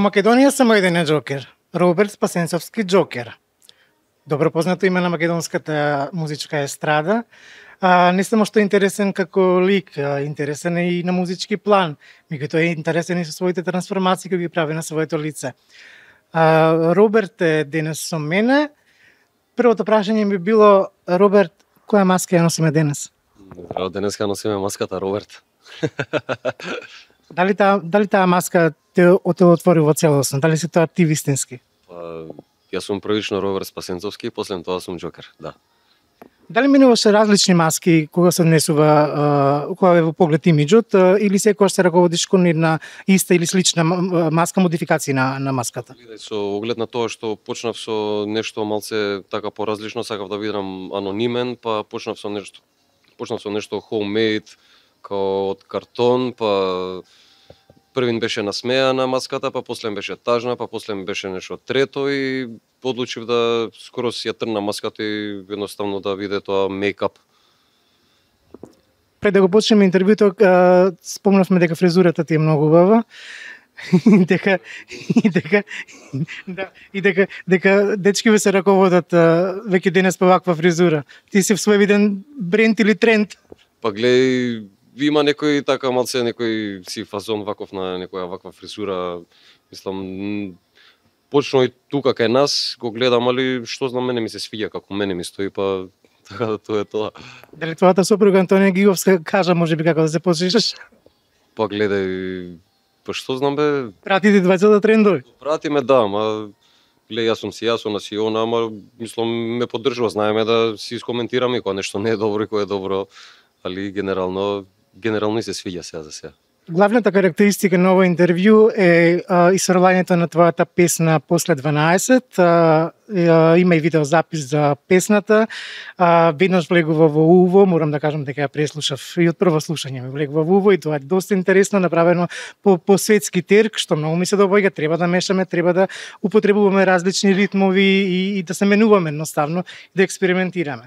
Македонија само еден е Џокер. Роберт Спасенцовски Џокер. Добро познато име на македонската музичка естрада. Не само што е интересен како лик, интересен е и на музички план. Меѓутоа е интересен и со своите трансформации кои ги прави на своето лице. Роберт е денес со мене. Првото прашање би било, Роберт, која маска ја носиме денес? Денеска носиме маската Роберт. Дали таа маска те отвори во целосно? Дали си тоа ти вистински? Јас сум првично Роберт Спасенцовски, после тоа сум Џокер, да. Дали минуваше различни маски кога се однесува, кога е во поглед имиджот, или секогаш се раководиш кон една иста или слична маска, модификација на маската? Со оглед на тоа што почнав со нешто малце така поразлично, сакав да бидам анонимен, па почнав со нешто homemade, као од картон, па првин беше насмеана маската, па после беше тажна, па после беше нешто трето и одлучив да скоро си ја трна маската и едноставно да биде тоа мејкап. Пред да го почнеме интервјуто, спомнавме дека фризурата ти е многу убава. дека дечки се раководат веќе денес по ваква фризура. Ти си свој виден бренд или тренд? Па гледај, има некој така малце, некој си фазон ваков на некоја ваква фризура. Мислам, почно и тука кај нас го гледам, али што знам, мене ми се свиѓа како мене ми стои, па така да тоа е тоа. Дали твојата сопруга Антонија Гиговска кажа можеби како да се почешеш? Па гледај, па што знам бе? Пратите двајцата трендови? Пратиме, да, ма гледај, јас сум си јас, она си она, ама мислам ме поддржува, знаеме да си искоментираме кога нешто не е добро и кога е добро, али генерално и се свиѓа сега за сега. Главната карактеристика на овој интервју е исфрлањето на твојата песна После 12. Има и видеозапис за песната. Веднаш влегува во уво, морам да кажам дека ја преслушав и од прво слушање ми влегува во уво и тоа е доста интересно, направено по светски терк, што многу ми се доаѓа. Треба да мешаме, треба да употребуваме различни ритмови и да се менуваме едноставно и да експериментираме.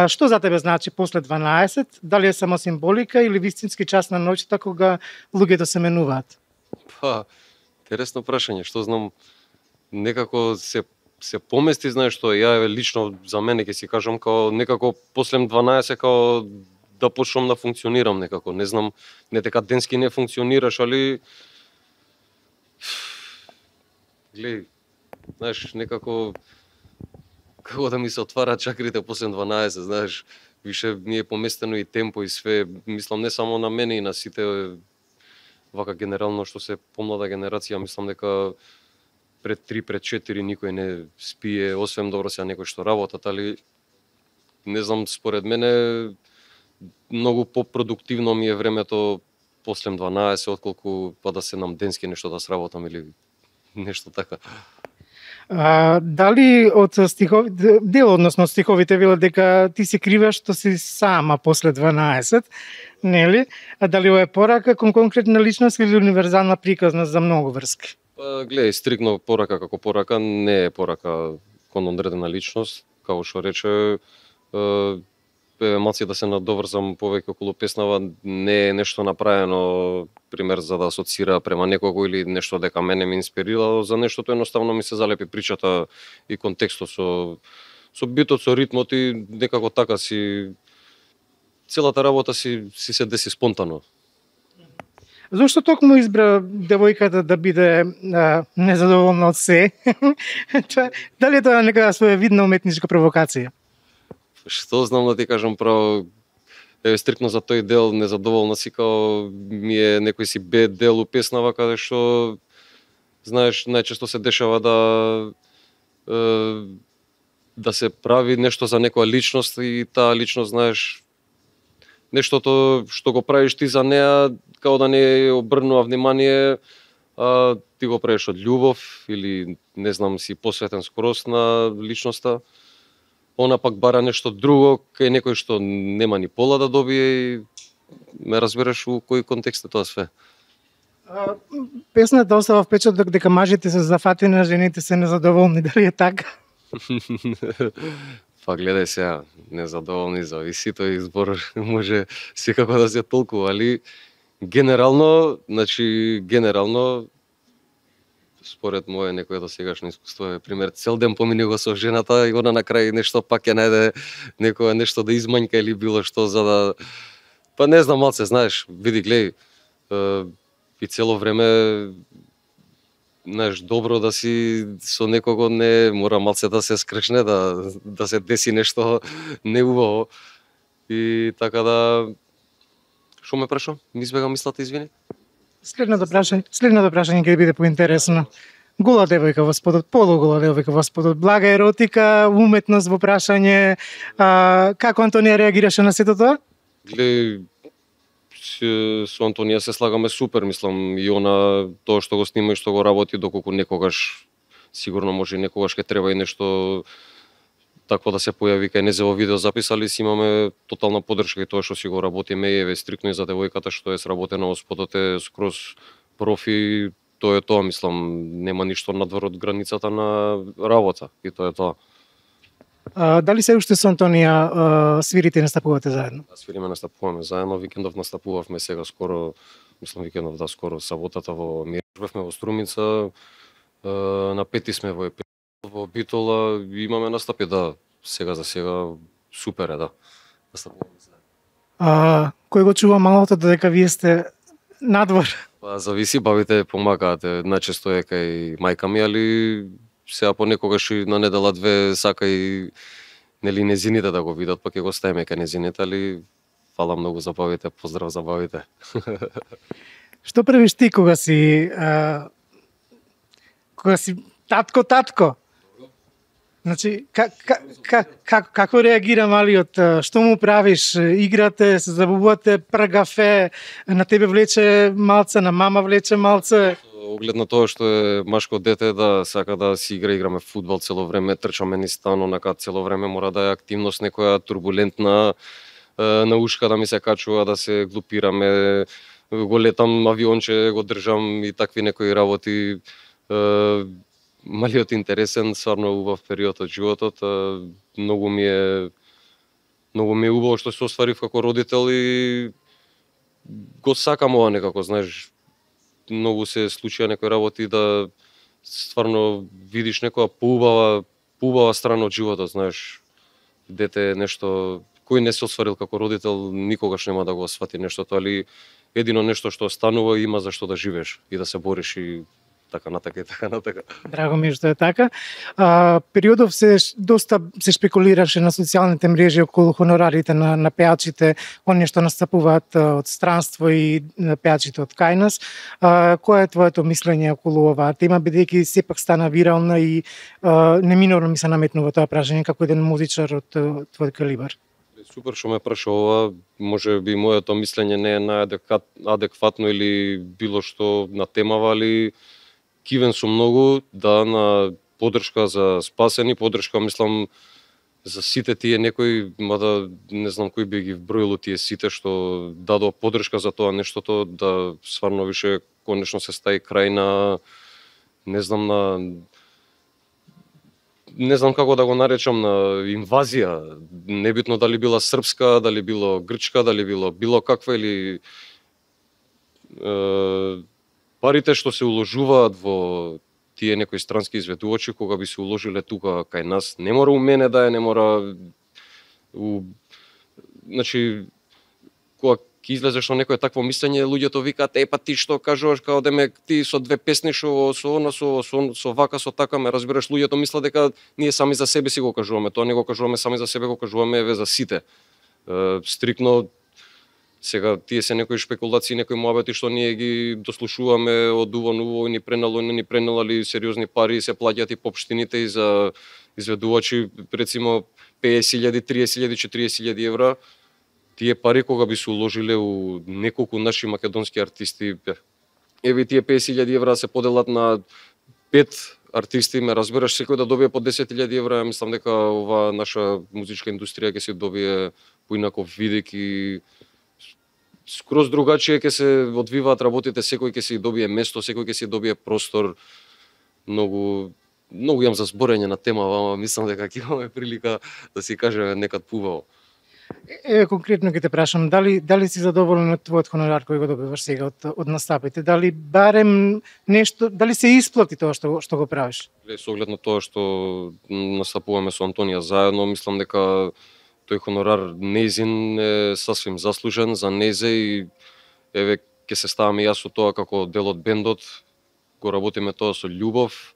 Што за тебе значи После 12? Дали е само символика или вистински час на ноќта кога луѓето се менуваат? Па, интересно прашање, што знам, некако се помести, знаеш што, ја лично за мене ќе си кажам као некако после 12 као да почнам да функционирам некако, не знам, не дека денски не функционираш, али гледај, знаеш, некако како да ми се отвара чакрите после 12, знаеш, више ми е поместено и темпо и све, мислам не само на мене и на сите вака генерално што се помлада генерација, мислам дека пред 3, пред 4 никој не спие, освен добро сега некој што работат, али не знам, според мене многу попродуктивно ми е времето после 12 отколку па да се нам денски нешто да сработам или нешто така. Дали од стиховите, дел односно стиховите велат дека ти се криваш што си сама после 12, нели? А дали ова е порака кон конкретна личност или универзална приказна за многу врски? Гледај, стрикно порака како порака, не е порака кон одредена личност, како што рече, малци да се надоврзам повеќе околу песнава, не е нешто направено, пример, за да асоцира према некого или нешто дека мене ме инспирирало за нештото, едноставно ми се залепи причата и контекстот со битот, со ритмот и некако така си целата работа си се деси спонтано. Зошто токму избра девојката да биде незадоволна од се? Дали е тоа некоја своевидна уметничка провокација? Што знам да ти кажам право, стрикно за тој дел незадоволна си, као ми е некој си бе дел у песнава каде што знаеш најчесто се дешава да се прави нешто за некоја личност и таа личност, знаеш, нештото што го правиш ти за неа, као да не обрнува внимание, ти го правиш од љубов или не знам, си посветен скорост на личноста. Она пак бара нешто друго, кај некој што нема ни пола да добие и ме разбереш у кој контекст е тоа све. Песната остава впечаток дека мажите се зафатени, а жените се незадоволни. Дали е така? Па гледај сега, незадоволни зависи, тој избор може секако да се толкува, али генерално според мое некое досегашно искуство е пример цел ден помине го со жената и она на крај нешто пак ќе најде некоја нешто да измањка или било што за да па не знам малце знаеш, види глеј и цело време знаеш добро да си со некого не мора малце да се скршне да се деси нешто неубаво и така да што ме прашо? Ми избега мислата, извини. Следното прашање ќе биде поинтересно. Гола девојка во спотот, полугола девојка во спотот, блага еротика, уметност во прашање, како Антонија реагираше на сето тоа? Глеј, со Антонија се слагаме супер, мислам, и она тоа што го снима и што го работи, доколку некогаш, сигурно може и некогаш ќе треба и нешто такво да се појави кај незе во видеозапис, али си имаме тотална поддршка и тоа што си го работиме и еве стрикно и за девојката што е сработена во спотот е скроз профи, тоа е тоа, мислам, нема ништо надвор од границата на работа и тоа е тоа. Дали се уште со Антонија свирите и настапувате заедно? Свириме, настапуваме заедно, викендов настапувавме сега скоро, мислам викендов скоро саботата во Мириш бевме во Струмица, на пети сме во Битола, имаме настапи, да, сега за сега супер е, да. Настапуваме заедно. Кој го чува малото додека вие сте надвор? Па зависи, бабите помагаат, најчесто е кај мајка ми, али сега понекогаш и на недела две сака и нели незините да го видат, па ќе го ставиме кај незините, али фала многу за бабите, поздрав за бабите. Што правиш ти кога си татко? Значи, како реагира малиот? Што му правиш? Играте, се забавувате, пргафе, на тебе влече малце, на мама влече малце? Оглед на тоа што е машко дете, да сака да си играме фудбал цело време, трчаме низ стан, онака цело време мора да е активност некоја турбулентна, на ушка да ми се качува, да се глупираме, го летам авионче, го држам и такви некои работи. Малиот интересен, стварно убав период од животот, многу ми е убаво што се остварив како родител и го сакам ова некако, знаеш, многу се случија некои работи да стварно видиш некоја поубава страна од животот, знаеш. Дете е нешто кој не се остварил како родител никогаш нема да го свати нештото, али едино нешто што останува има за што да живееш и да се бориш и така натака и така натака. Драго ми е што е така. Периодов доста се шпекулираше на социјалните мрежи околу хонорарите на пеачите, оние што настапуваат од странство и пеачите од кај нас. Кое е твоето мислење околу оваа тема, бидејќи сепак стана вирална и неминовно ми се наметнува тоа прашање како еден музичар од твој калибар? Супер што ме праша ова, може би моето мислење не е најадекватно или било што на темава, али кивен сум многу на поддршка за спасени, поддршка мислам за сите тие некои, мада не знам кој би ги вброил тие сите што дадоа поддршка за тоа нештото, да стварно више конечно се стаи крај на не знам како да го наречам, на инвазија, небитно дали била српска, дали било грчка, дали било каква или парите што се уложуваат во тие некои странски изведувачи, кога би се уложиле тука кај нас, не мора у мене да е, не мора значи кога ќе излезеш со некое такво мислење, луѓето викаат па ти што кажуваш, као деме ти со две песни со вака со така, ме разбираш, луѓето мислат дека ние сами за себе си го кажуваме, тоа не го кажуваме сами за себе, го кажуваме еве за сите. Стрикно сега тие се некои шпекулации, некои муабети што ние ги дослушуваме од уво на уво, ни пренелали сериозни пари, се плаќаат и по општините и за изведувачи, рецимо 50.000, 30.000, 40.000 евра. Тие пари кога би се уложиле у неколку наши македонски артисти, еве тие 50.000 евра се поделат на 5 артисти, ме разбираш, секој да добие по 10.000 евра, мислам дека ова наша музичка индустрија ќе се добие поинаков видик и скроз другачие ќе се одвиваат работите, секој ќе си добие место, секој ќе си добие простор. Многу имам за зборење на тема, ама мислам дека ќе имаме прилика да си кажеме некад поубаво. Конкретно ќе те прашам, дали си задоволен од твојот хонорар кој го добиваш сега од настапите? Дали барем нешто, дали се исплати тоа што го правиш? Со оглед на тоа што настапуваме со Антонија заедно, мислам дека тој хонорар нејзин е сасвим заслужен за нејзе и еве ќе се ставаме јас со тоа како дел од бендот, го работиме тоа со љубов,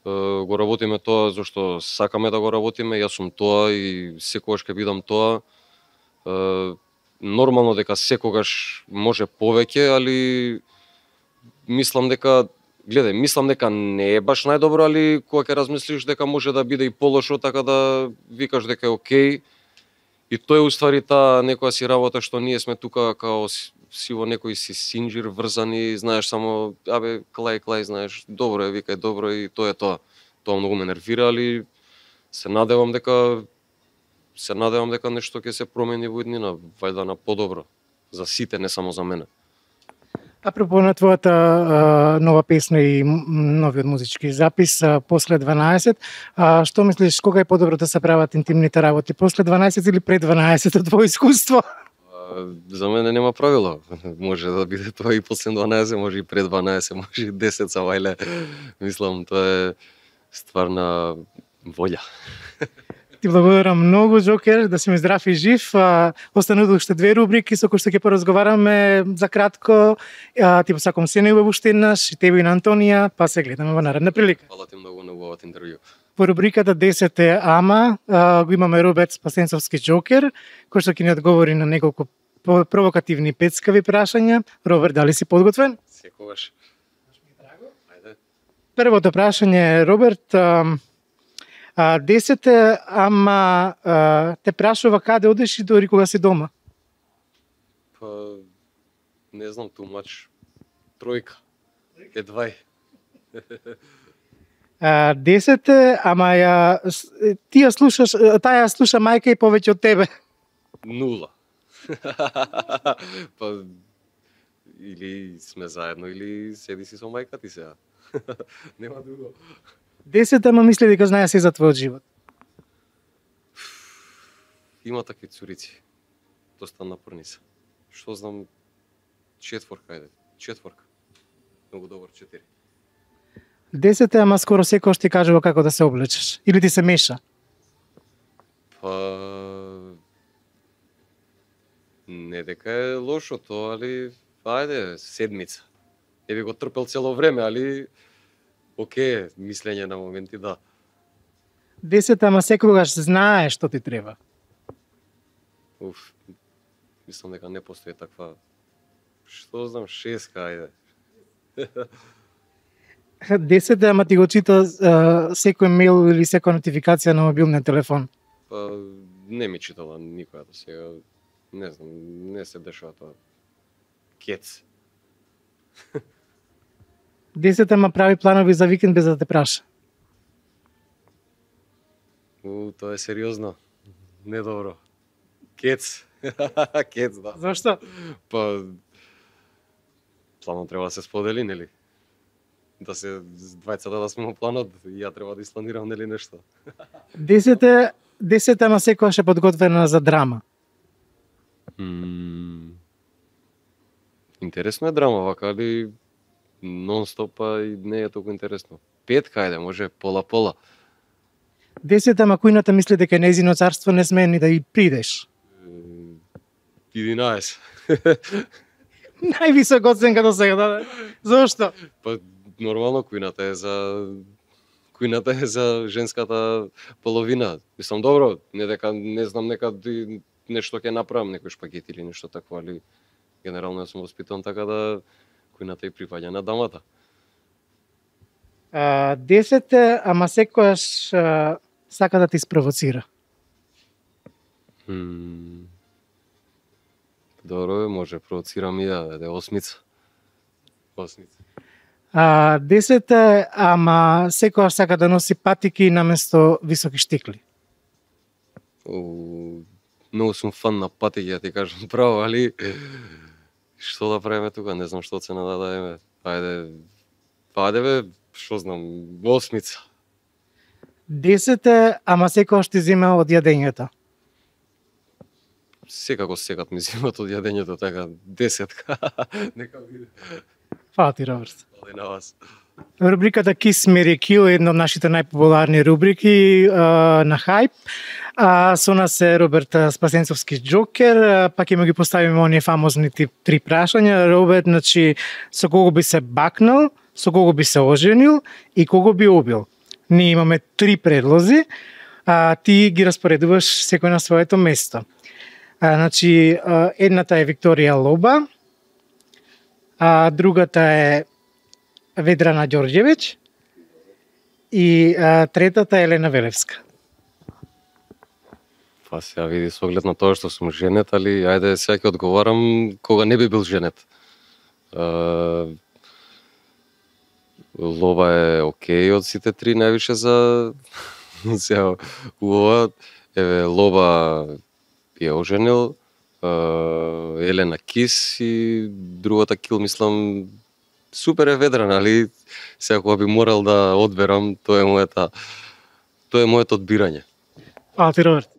го работиме тоа зашто сакаме да го работиме, јас сум тоа и секогаш ќе бидам тоа. Нормално дека секогаш може повеќе, али мислам дека не е баш најдобро, али кога ќе размислиш дека може да биде и полошо, така да викаш дека е окей. И тоа е уствари таа некоја си работа што ние сме тука као си во некој си синџир врзани, знаеш само клај, знаеш, добро е, викај добро и тоа е тоа. Тоа многу ме нервира, али се надевам дека нешто ќе се промени во иднина, вајда на подобро за сите, не само за мене. Апропо на твојата нова песна и новиот музички запис после 12, што мислиш кога е подобро да се прават интимните работи, после 12 или пред 12 од твое искуство? За мене нема правило. Може да биде тоа и после 12, може и пред 12, може и 10 вајле. Мислам тоа е ствар на волја. Ти благодарам многу, Джокер, да си ми здрав и жив. Остануваат уште 2 рубрики со кои што ќе поразговараме за кратко. Ти посакам се најубаво уште еднаш, и тебе и на Антонија, па се гледаме во наредна прилика. Фала ти многу на убавата интервју. По рубриката 10 е Ама, го имаме Роберт Спасенцовски Джокер, кој што ќе ни одговори на неколку провокативни пецкави прашања. Роберт, дали си подготвен? Секогаш. Ајде. Првото прашање е, Роберт, 10 е Ама те прашува каде одеш и дори кога си дома? Па, не знам, тумач. Тројка. Едвај. 10 е, ама ти ја слушаш, таа ја слуша мајка и повеќе од тебе. 0. Па, или сме заедно, или седи си со мајка ти сега. Нема друго. 10 ама мисли дека знае се за твојот живот. Има такви цурици. Доста напорни се. Што знам, 4, ајде. 4. Многу добар 4. 10 ама скоро секој ти кажува како да се облечеш. Или ти се меша? Па... Не дека е лошо тоа, али... Ајде, седмица. Не би го трпел цело време, али... Океј, мислење на моменти, да. 10 ама секогаш знае што ти треба. Мислам дека не постои таква... Што знам, 6, ајде. 10 ама ти го чита секој мејл или секоја нотификација на мобилниот телефон. Па, не ми читала никоја до сега. Не знам, не се дешава тоа. Кец. 10 ама прави планови за викенд без да те праша. Тоа е сериозно. Недобро. Кец. Кец, да. Зошто? Па, планот треба да се сподели, нели? Да се двајцата да сме во планот, и ја треба да испланирам, нели, нешто. 10 ама секогаш е подготвена за драма. Интересно е драма, вака, али нон-стопа и не е толку интересно. 5, кајде, може пола-пола. 10 ама кујната мисли дека нејзино царство не сме ни да и придеш. 11. Највисок оценка до сега, да. Зошто? Па, нормално, кујната е за женската половина. Мислам, добро, не дека, не знам, нека нешто ќе направам, некој шпагети или нешто такво, али генерално јас сум воспитан така да кујната и припаѓа на дамата. 10 е, ама секојаш сака да ти спровоцира. Добро, може, провоцирам и ја, 8. 10 е, ама секојаш сака да носи патики наместо високи штикли. Многу сум фан на патики, ја ти кажам право, али што да правиме тука, не знам што цена да даеме. Ајде бе, што знам, 8. 10 е, ама секојаш ти зема од јадењето. секако секат ми земат од јадењето, така 10. Нека биде. Фала ти, Роберт. Фала и на вас. Рубриката Kiss Mary Kill е една од нашите најпопуларни рубрики на Hype. Со нас е Роберт Спасенцовски Джокер, па ќе му ги поставиме оние фамозни три прашања. Роберт, значи, со кого би се бакнал, со кого би се оженил и кого би убил? Ние имаме три предлози, ти ги распоредуваш секој на своето место. Значи, едната е Викторија Лоба, другата е Ведрана Ѓорѓевиќ и третата е Елена Велевска. Па сега види, со оглед на тоа што сум женет, али ајде сега ќе одговарам кога не би бил женет. Лоба е окей од сите три највише за сега ова. Еве Лоба е оженил, Елена Кис и другата кил мислам супер е Ведрана, али сега кога би морал да одберам, тоа е моето одбирање. Фала ти, Роберт.